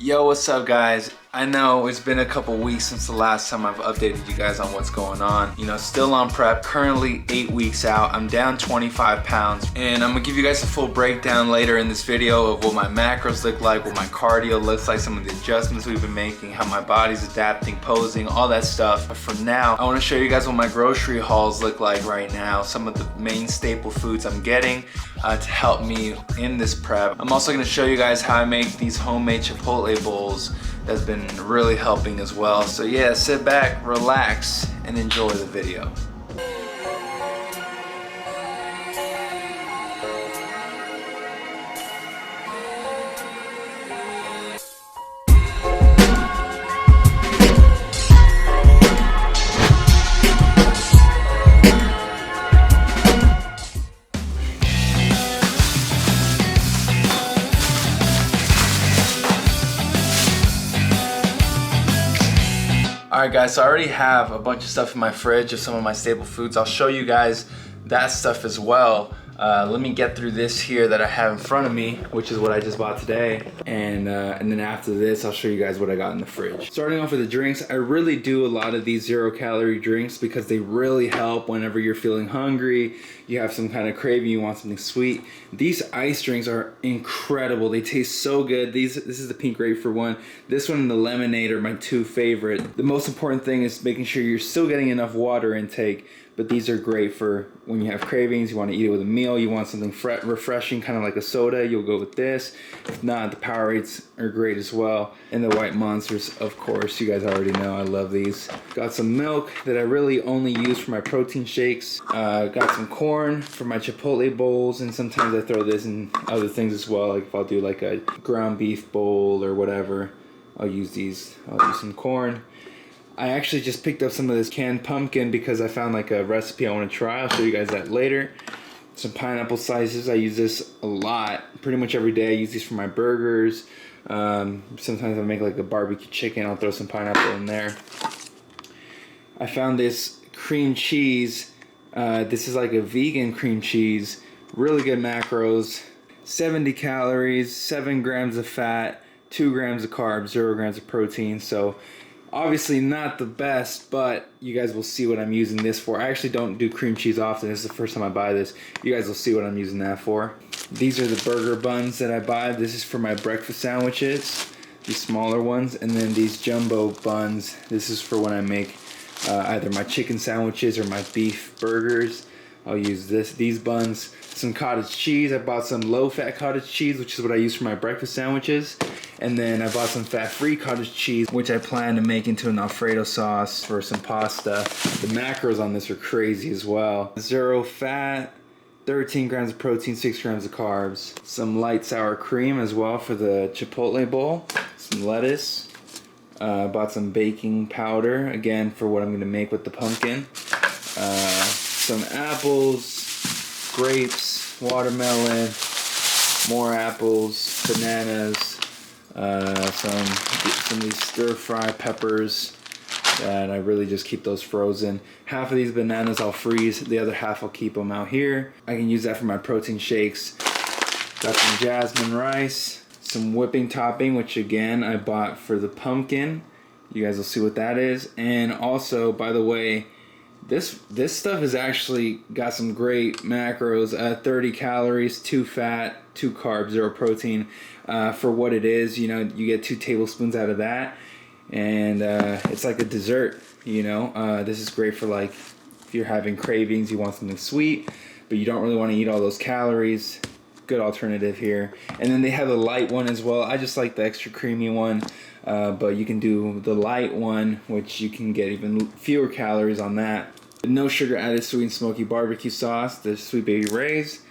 Yo, what's up guys? I know it's been a couple weeks since the last time I've updated you guys on what's going on. You know, still on prep, currently 8 weeks out. I'm down 25 pounds and I'm gonna give you guys a full breakdown later in this video of what my macros look like, what my cardio looks like, some of the adjustments we've been making, how my body's adapting, posing, all that stuff. But for now, I wanna show you guys what my grocery hauls look like right now, some of the main staple foods I'm getting to help me in this prep. I'm also gonna show you guys how I make these homemade Chipotle bowls. That's been really helping as well. So yeah, sit back, relax, and enjoy the video. Alright guys, so I already have a bunch of stuff in my fridge of some of my staple foods. I'll show you guys that stuff as well. Let me get through this here that I have in front of me, which is what I just bought today. And then after this, I'll show you guys what I got in the fridge. Starting off with the drinks, I really do a lot of these 0-calorie drinks because they really help whenever you're feeling hungry, you have some kind of craving, you want something sweet. These ice drinks are incredible. They taste so good. This is the pink grapefruit one. This one and the lemonade are my two favorite. The most important thing is making sure you're still getting enough water intake. But these are great for when you have cravings, you want to eat it with a meal, you want something refreshing, kind of like a soda, you'll go with this. If not, the Powerades are great as well. And the White Monsters, of course, you guys already know I love these. Got some milk that I really only use for my protein shakes. Got some corn for my Chipotle bowls, and sometimes I throw this in other things as well. Like if I'll do like a ground beef bowl or whatever, I'll use these. I'll use some corn. I actually just picked up some of this canned pumpkin because I found like a recipe I want to try. I'll show you guys that later. Some pineapple slices. I use this a lot. Pretty much every day I use these for my burgers. Sometimes I make like a barbecue chicken. I'll throw some pineapple in there. I found this cream cheese. This is like a vegan cream cheese. Really good macros. 70 calories, 7 grams of fat, 2 grams of carbs, 0 grams of protein. So obviously not the best, but you guys will see what I'm using this for. I actually don't do cream cheese often. This is the first time I buy this. You guys will see what I'm using that for. These are the burger buns that I buy. This is for my breakfast sandwiches, these smaller ones. And then these jumbo buns. This is for when I make either my chicken sandwiches or my beef burgers. I'll use these buns. Some cottage cheese. I bought some low-fat cottage cheese, which is what I use for my breakfast sandwiches. And then I bought some fat-free cottage cheese, which I plan to make into an Alfredo sauce for some pasta. The macros on this are crazy as well. 0 fat, 13 grams of protein, 6 grams of carbs. Some light sour cream as well for the Chipotle bowl. Some lettuce. Bought some baking powder, again, for what I'm going to make with the pumpkin. Some apples, grapes, watermelon, more apples, bananas. Some of these stir-fry peppers, and I really just keep those frozen. Half of these bananas I'll freeze, the other half I'll keep them out here. I can use that for my protein shakes. Got some jasmine rice, some whipping topping, which again I bought for the pumpkin. You guys will see what that is. And also, by the way, this stuff has actually got some great macros. 30 calories, 2 fat, 2 carbs, 0 protein. For what it is, you know, you get 2 tablespoons out of that, and it's like a dessert, you know. This is great for like if you're having cravings, you want something sweet, but you don't really want to eat all those calories. Good alternative here. And then they have the light one as well. I just like the extra creamy one, but you can do the light one, which you can get even fewer calories on that. No sugar added sweet and smoky barbecue sauce, the Sweet Baby Ray's.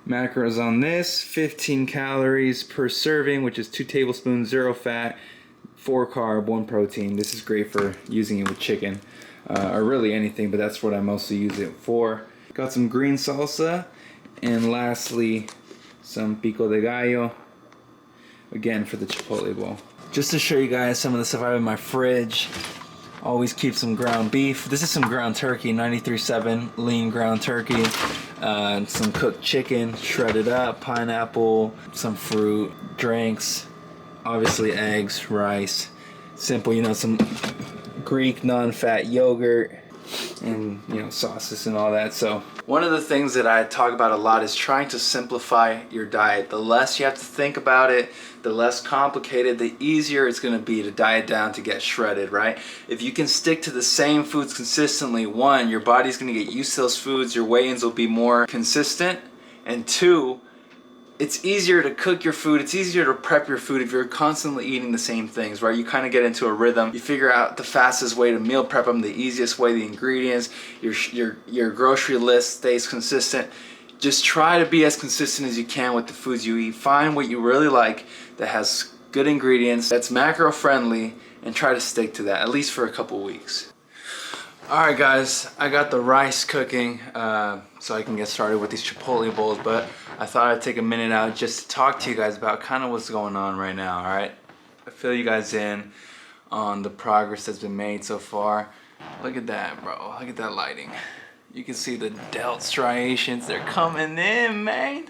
Macros on this, 15 calories per serving, which is 2 tablespoons, 0 fat, 4 carb, 1 protein. This is great for using it with chicken, or really anything, but that's what I mostly use it for. Got some green salsa, and lastly, some pico de gallo, again for the Chipotle bowl. Just to show you guys some of the stuff I have in my fridge. Always keep some ground beef. This is some ground turkey, 93.7 lean ground turkey. Some cooked chicken, shredded up, pineapple, some fruit, drinks, obviously eggs, rice, simple, you know, some Greek non-fat yogurt, and you know, sauces and all that. So one of the things that I talk about a lot is trying to simplify your diet. The less you have to think about it, the less complicated, the easier it's going to be to diet down to get shredded, right? If you can stick to the same foods consistently, one, your body's going to get used to those foods, your weigh-ins will be more consistent, and two, it's easier to cook your food, it's easier to prep your food if you're constantly eating the same things, right? You kind of get into a rhythm. You figure out the fastest way to meal prep them, the easiest way, the ingredients, your grocery list stays consistent. Just try to be as consistent as you can with the foods you eat. Find what you really like that has good ingredients, that's macro friendly, and try to stick to that, at least for a couple weeks. Alright guys, I got the rice cooking so I can get started with these Chipotle bowls, but I thought I'd take a minute out just to talk to you guys about kind of what's going on right now, alright? I fill you guys in on the progress that's been made so far. Look at that, bro. Look at that lighting. You can see the delt striations. They're coming in, man.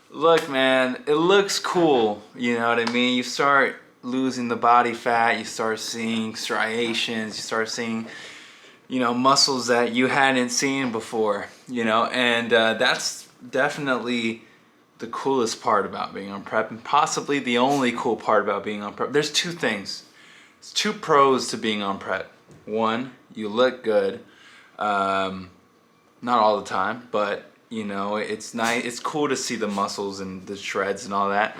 Look, man, it looks cool, you know what I mean? You start losing the body fat, you start seeing striations, you start seeing, you know, muscles that you hadn't seen before, you know, and that's definitely the coolest part about being on prep, and possibly the only cool part about being on prep. There's two things. There's two pros to being on prep. One, you look good, not all the time, but you know, it's nice, it's cool to see the muscles and the shreds and all that.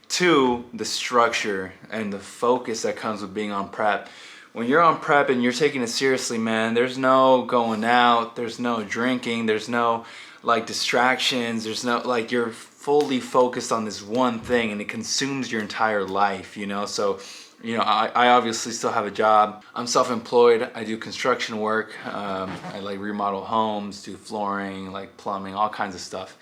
Two, the structure and the focus that comes with being on prep. When you're on prep and you're taking it seriously, man, there's no going out, there's no drinking, there's no like distractions, there's no, like, you're fully focused on this one thing and it consumes your entire life, you know? So, you know, I obviously still have a job. I'm self-employed. I do construction work. I like remodel homes, do flooring, like plumbing, all kinds of stuff.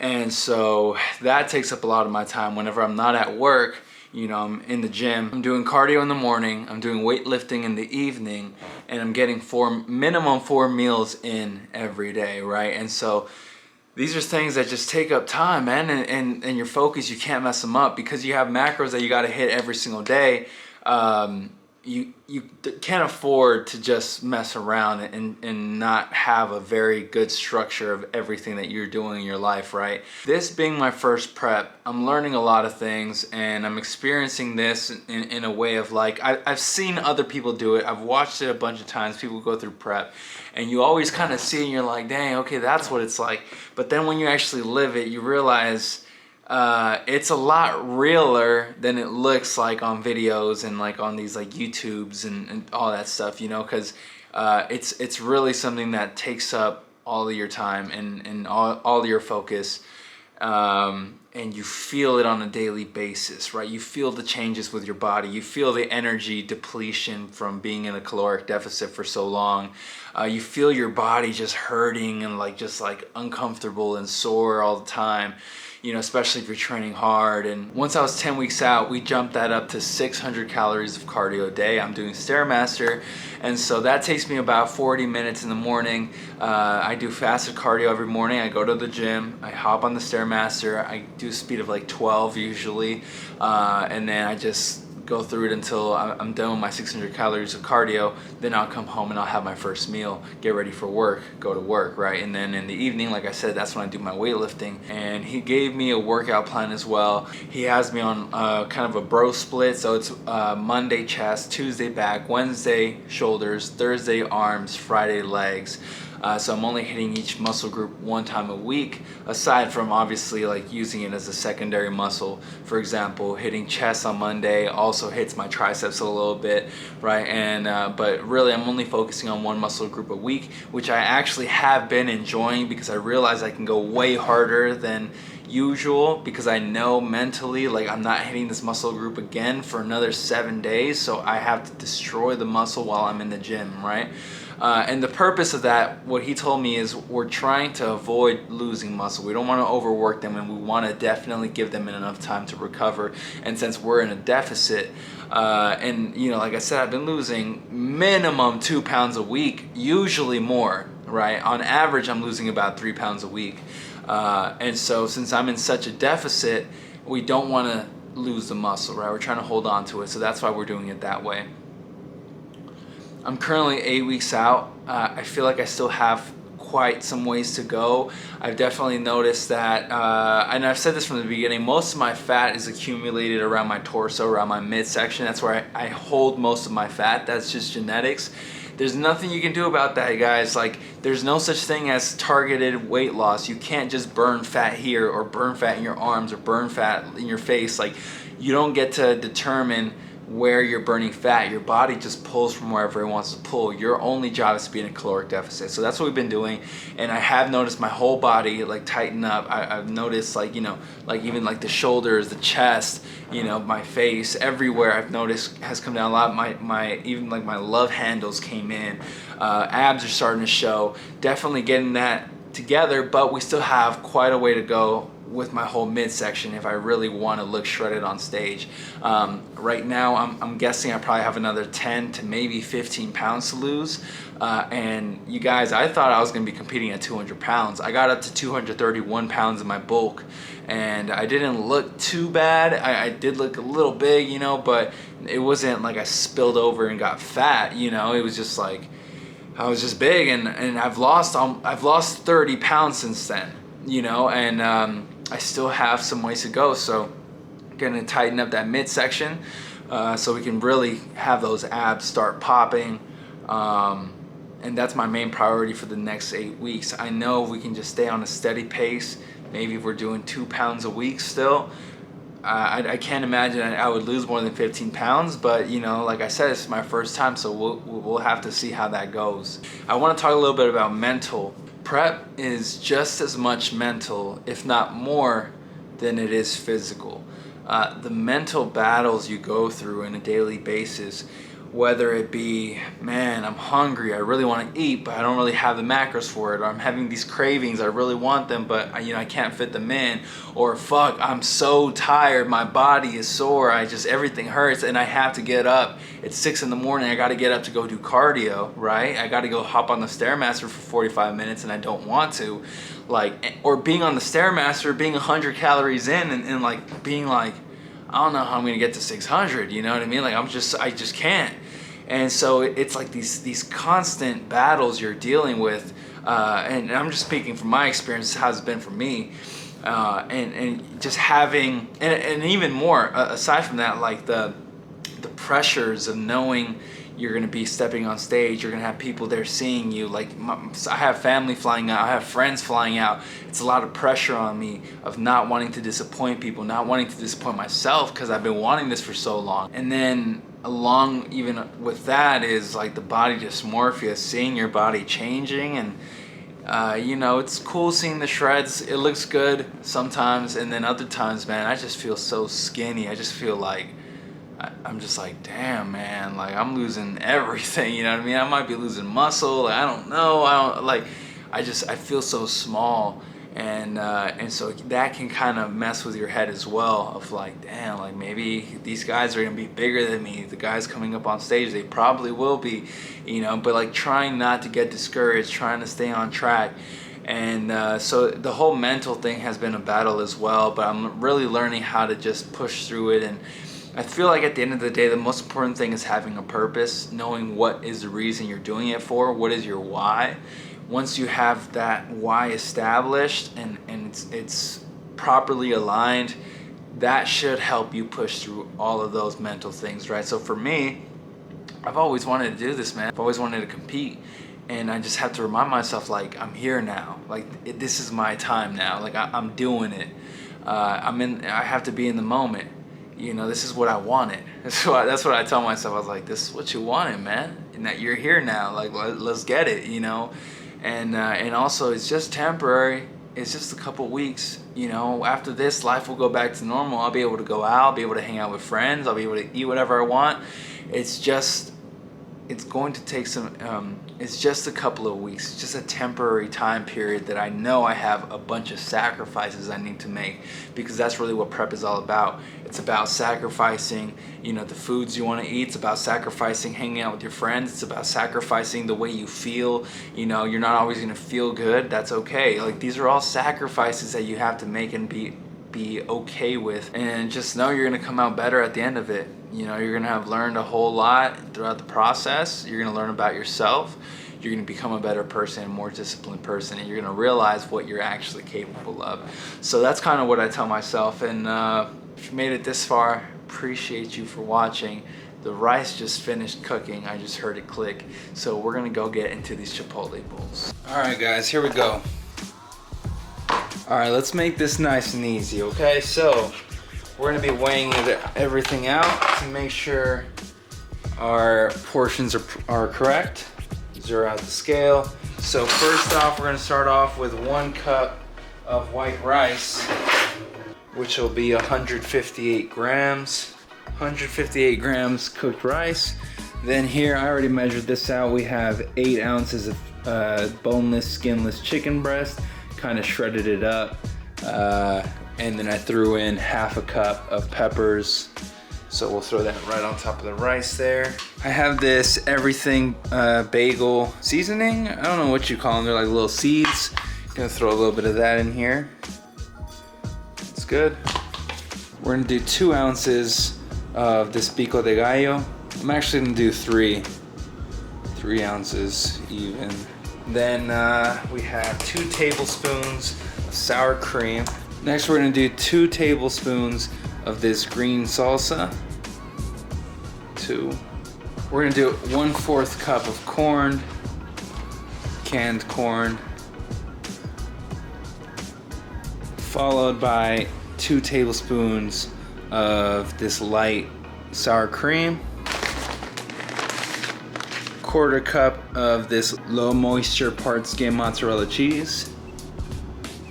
And so that takes up a lot of my time. Whenever I'm not at work, you know, I'm in the gym, I'm doing cardio in the morning, I'm doing weightlifting in the evening, and I'm getting minimum four meals in every day, right? And so these are things that just take up time, man, and your focus, you can't mess them up because you have macros that you got to hit every single day. You can't afford to just mess around and not have a very good structure of everything that you're doing in your life, right? This being my first prep, I'm learning a lot of things and I'm experiencing this in a way of like, I've seen other people do it. I've watched it a bunch of times, people go through prep, and you always kind of see it and you're like, dang, okay, that's what it's like. But then when you actually live it, you realize it's a lot realer than it looks like on videos and like on these like YouTubes and all that stuff, you know, because it's really something that takes up all of your time and all of your focus, and you feel it on a daily basis, right? You feel the changes with your body. You feel the energy depletion from being in a caloric deficit for so long. You feel your body just hurting and like just like uncomfortable and sore all the time, you know, especially if you're training hard. And once I was 10 weeks out, we jumped that up to 600 calories of cardio a day. I'm doing Stairmaster, and so that takes me about 40 minutes in the morning. I do fasted cardio every morning. I go to the gym, I hop on the Stairmaster, I do a speed of like 12 usually, and then I just go through it until I'm done with my 600 calories of cardio. Then I'll come home and I'll have my first meal, get ready for work, go to work, right? And then in the evening, like I said, that's when I do my weightlifting. And he gave me a workout plan as well. He has me on kind of a bro split. So it's Monday chest, Tuesday back, Wednesday shoulders, Thursday arms, Friday legs. So I'm only hitting each muscle group one time a week, aside from obviously like using it as a secondary muscle. For example, hitting chest on Monday also hits my triceps a little bit, right? And but really I'm only focusing on one muscle group a week, which I actually have been enjoying because I realize I can go way harder than usual because I know mentally like I'm not hitting this muscle group again for another 7 days, so I have to destroy the muscle while I'm in the gym, right? And the purpose of that, what he told me, is we're trying to avoid losing muscle. We don't want to overwork them, and we want to definitely give them enough time to recover. And since we're in a deficit, and you know, like I said, I've been losing minimum 2 pounds a week, usually more, right? On average, I'm losing about 3 pounds a week. And so since I'm in such a deficit, we don't want to lose the muscle, right? We're trying to hold on to it. So that's why we're doing it that way. I'm currently 8 weeks out. I feel like I still have quite some ways to go. I've definitely noticed that, and I've said this from the beginning, most of my fat is accumulated around my torso, around my midsection. That's where I hold most of my fat. That's just genetics. There's nothing you can do about that, guys. Like, there's no such thing as targeted weight loss. You can't just burn fat here, or burn fat in your arms, or burn fat in your face. Like, you don't get to determine where you're burning fat. Your body just pulls from wherever it wants to pull. Your only job is to be in a caloric deficit. So that's what we've been doing, and I have noticed my whole body like tighten up. I've noticed, like, you know, like even like the shoulders, the chest, you know, my face, everywhere I've noticed has come down a lot. My even like my love handles came in. Abs are starting to show. Definitely getting that together, but we still have quite a way to go with my whole midsection if I really want to look shredded on stage. Right now, I'm guessing I probably have another 10 to maybe 15 pounds to lose. And you guys, I thought I was going to be competing at 200 pounds. I got up to 231 pounds in my bulk, and I didn't look too bad. I did look a little big, you know, but it wasn't like I spilled over and got fat, you know. It was just like I was just big, and I've lost 30 pounds since then, you know, and I still have some ways to go. So I'm gonna tighten up that midsection so we can really have those abs start popping, and that's my main priority for the next 8 weeks. I know if we can just stay on a steady pace, maybe if we're doing 2 pounds a week still, I can't imagine I would lose more than 15 pounds, but you know, like I said, it's my first time, so we'll have to see how that goes. I want to talk a little bit about mental. Prep is just as much mental, if not more, than it is physical. The mental battles you go through on a daily basis, whether it be, man, I'm hungry, I really want to eat, but I don't really have the macros for it, or I'm having these cravings, I really want them, but I can't fit them in, or fuck, I'm so tired, my body is sore, everything hurts, and I have to get up. It's 6 in the morning, I got to get up to go do cardio, right? I got to go hop on the Stairmaster for 45 minutes, and I don't want to, like, or being on the Stairmaster, being 100 calories in, and like being like, I don't know how I'm gonna get to 600, you know what I mean? Like, I just can't. And so it's like these constant battles you're dealing with, and I'm just speaking from my experience, how it's been for me, and just having, and even more, aside from that, like the pressures of knowing you're going to be stepping on stage, you're going to have people there seeing you, like I have family flying out, I have friends flying out. It's a lot of pressure on me of not wanting to disappoint people, not wanting to disappoint myself, because I've been wanting this for so long. And then along even with that is like the body dysmorphia, seeing your body changing, and you know, it's cool seeing the shreds, it looks good sometimes, and then other times, man, I just feel so skinny. I just feel like I'm just like, damn, man, like I'm losing everything, you know what I mean? I might be losing muscle, like, I don't know, I feel so small, and so that can kind of mess with your head as well, of like, damn, like maybe these guys are gonna be bigger than me, the guys coming up on stage, they probably will be, you know, but like trying not to get discouraged, trying to stay on track. And so the whole mental thing has been a battle as well, but I'm really learning how to just push through it. And I feel like at the end of the day, the most important thing is having a purpose, knowing what is the reason you're doing it for, what is your why. Once you have that why established and it's properly aligned, that should help you push through all of those mental things, right? So for me, I've always wanted to do this, man. I've always wanted to compete, and I just have to remind myself, like, I'm here now. Like, this is my time now. Like, I'm doing it. I have to be in the moment. You know, this is what I wanted. That's what I tell myself. I was like, this is what you wanted, man. And that you're here now. Like, let's get it, you know. And also, it's just temporary. It's just a couple weeks, you know. After this, life will go back to normal. I'll be able to go out. I'll be able to hang out with friends. I'll be able to eat whatever I want. It's going to take some, it's just a couple of weeks. It's just a temporary time period that I know I have a bunch of sacrifices I need to make, because that's really what prep is all about. It's about sacrificing, you know, the foods you want to eat. It's about sacrificing hanging out with your friends. It's about sacrificing the way you feel. You know, you're not always going to feel good. That's okay. Like, these are all sacrifices that you have to make and be be okay with, and just know you're gonna come out better at the end of it. You know, you're gonna have learned a whole lot throughout the process. You're gonna learn about yourself. You're gonna become a better person, a more disciplined person, and you're gonna realize what you're actually capable of. So that's kind of what I tell myself. And if you made it this far, appreciate you for watching. The rice just finished cooking. I just heard it click. So we're gonna go get into these Chipotle bowls. All right, guys, here we go. All right, let's make this nice and easy, okay? So we're gonna be weighing everything out to make sure our portions are correct. Zero out the scale. So first off, we're gonna start off with 1 cup of white rice, which will be 158 grams. 158 grams cooked rice. Then here, I already measured this out. We have 8 ounces of boneless, skinless chicken breast. Kind of shredded it up, and then I threw in half a cup of peppers, so we'll throw that right on top of the rice there. I have this everything bagel seasoning. I don't know what you call them, they're like little seeds. Gonna throw a little bit of that in here. It's good. We're gonna do 2 ounces of this pico de gallo. I'm actually gonna do 3 ounces even. Then we have 2 tablespoons of sour cream. Next, we're gonna do 2 tablespoons of this green salsa. 2. We're gonna do 1/4 cup of corn, canned corn, followed by 2 tablespoons of this light sour cream. 1/4 cup of this low moisture part skim mozzarella cheese.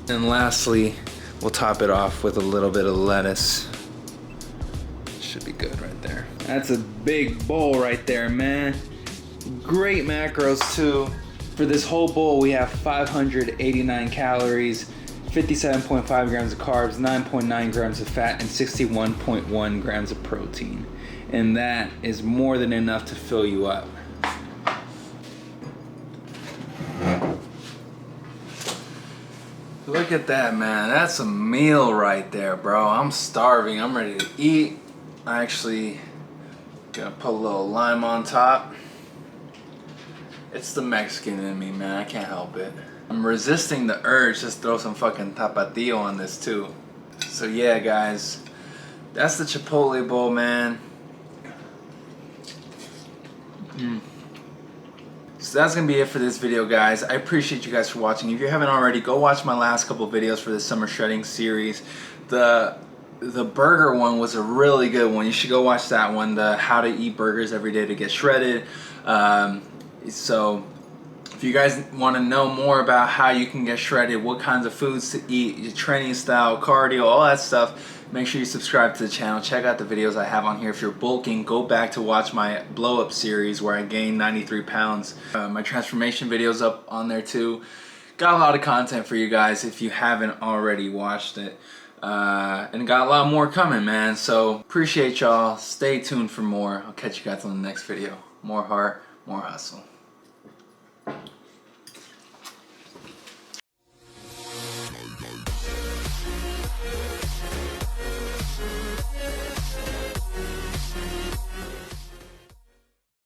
And lastly, we'll top it off with a little bit of lettuce. Should be good right there. That's a big bowl right there, man. Great macros too. For this whole bowl, we have 589 calories, 57.5 grams of carbs, 9.9 grams of fat, and 61.1 grams of protein. And that is more than enough to fill you up. Look at that, man. That's a meal right there, bro. I'm starving. I'm ready to eat. I actually gonna put a little lime on top. It's the Mexican in me, man. I can't help it. I'm resisting the urge to throw some fucking tapatio on this too. So yeah, guys, that's the Chipotle bowl, man. So that's gonna be it for this video, guys. I appreciate you guys for watching. If you haven't already, go watch my last couple videos for the summer shredding series. The burger one was a really good one. You should go watch that one, the how to eat burgers every day to get shredded. So if you guys want to know more about how you can get shredded, what kinds of foods to eat, your training style, cardio, all that stuff, make sure you subscribe to the channel. Check out the videos I have on here. If you're bulking, go back to watch my blow up series where I gained 93 pounds. My transformation videos up on there too. Got a lot of content for you guys if you haven't already watched it. And got a lot more coming, man. So appreciate y'all. Stay tuned for more. I'll catch you guys on the next video. More heart, more hustle.